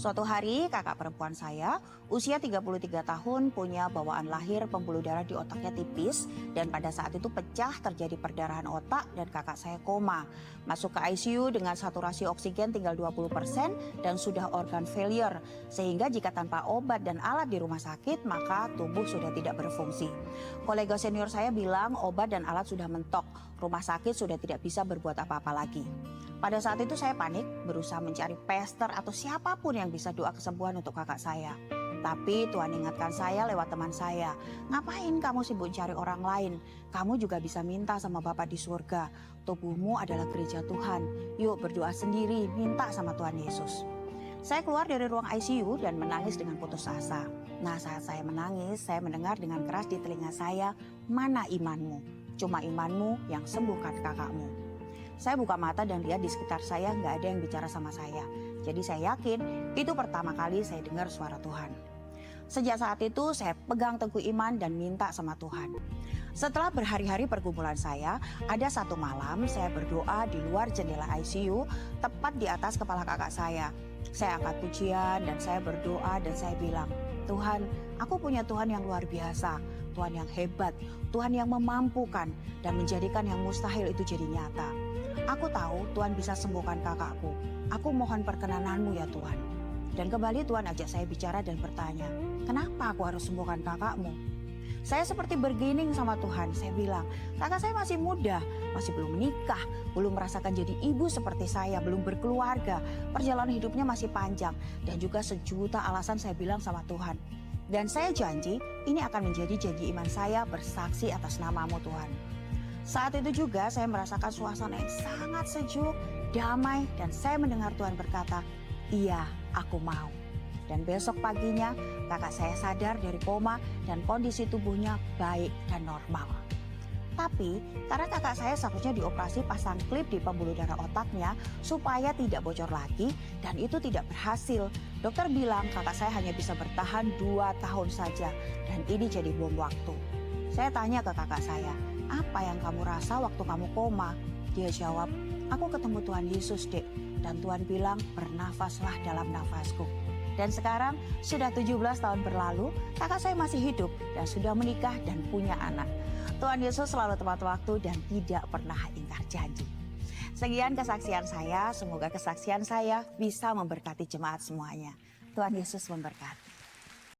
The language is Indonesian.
Suatu hari kakak perempuan saya usia 33 tahun punya bawaan lahir pembuluh darah di otaknya tipis dan pada saat itu pecah terjadi perdarahan otak dan kakak saya koma. Masuk ke ICU dengan saturasi oksigen tinggal 20% dan sudah organ failure. Sehingga jika tanpa obat dan alat di rumah sakit maka tubuh sudah tidak berfungsi. Kolega senior saya bilang obat dan alat sudah mentok, rumah sakit sudah tidak bisa berbuat apa-apa lagi. Pada saat itu saya panik, berusaha mencari pastor atau siapapun yang bisa doa kesembuhan untuk kakak saya. Tapi Tuhan ingatkan saya lewat teman saya, ngapain kamu sibuk cari orang lain? Kamu juga bisa minta sama Bapa di surga. Tubuhmu adalah gereja Tuhan. Yuk berdoa sendiri, minta sama Tuhan Yesus. Saya keluar dari ruang ICU dan menangis dengan putus asa. Nah, saat saya menangis, saya mendengar dengan keras di telinga saya, mana imanmu? Cuma imanmu yang sembuhkan kakakmu. Saya buka mata dan lihat di sekitar saya nggak ada yang bicara sama saya. Jadi saya yakin itu pertama kali saya dengar suara Tuhan. Sejak saat itu saya pegang teguh iman dan minta sama Tuhan. Setelah berhari-hari pergumulan saya, ada satu malam saya berdoa di luar jendela ICU tepat di atas kepala kakak saya. Saya angkat pujian dan saya berdoa dan saya bilang, Tuhan, aku punya Tuhan yang luar biasa, Tuhan yang hebat, Tuhan yang memampukan dan menjadikan yang mustahil itu jadi nyata. Aku tahu Tuhan bisa sembuhkan kakakku. Aku mohon perkenananmu ya Tuhan. Dan kembali Tuhan ajak saya bicara dan bertanya, kenapa aku harus sembuhkan kakakmu? Saya seperti bergining sama Tuhan. Saya bilang, kakak saya masih muda, masih belum menikah, belum merasakan jadi ibu seperti saya, belum berkeluarga. Perjalanan hidupnya masih panjang. Dan juga sejuta alasan saya bilang sama Tuhan. Dan saya janji, ini akan menjadi janji iman saya bersaksi atas namamu Tuhan. Saat itu juga saya merasakan suasana yang sangat sejuk, damai, dan saya mendengar Tuhan berkata, iya, aku mau. Dan besok paginya kakak saya sadar dari koma dan kondisi tubuhnya baik dan normal. Tapi karena kakak saya seharusnya dioperasi pasang klip di pembuluh darah otaknya supaya tidak bocor lagi dan itu tidak berhasil. Dokter bilang kakak saya hanya bisa bertahan 2 tahun saja dan ini jadi bom waktu. Saya tanya ke kakak saya, apa yang kamu rasa waktu kamu koma? Dia jawab, aku ketemu Tuhan Yesus dek. Dan Tuhan bilang, bernafaslah dalam nafasku. Dan sekarang sudah 17 tahun berlalu, kakak saya masih hidup dan sudah menikah dan punya anak. Tuhan Yesus selalu tepat waktu dan tidak pernah ingkar janji. Sekian kesaksian saya, semoga kesaksian saya bisa memberkati jemaat semuanya. Tuhan Yesus memberkati.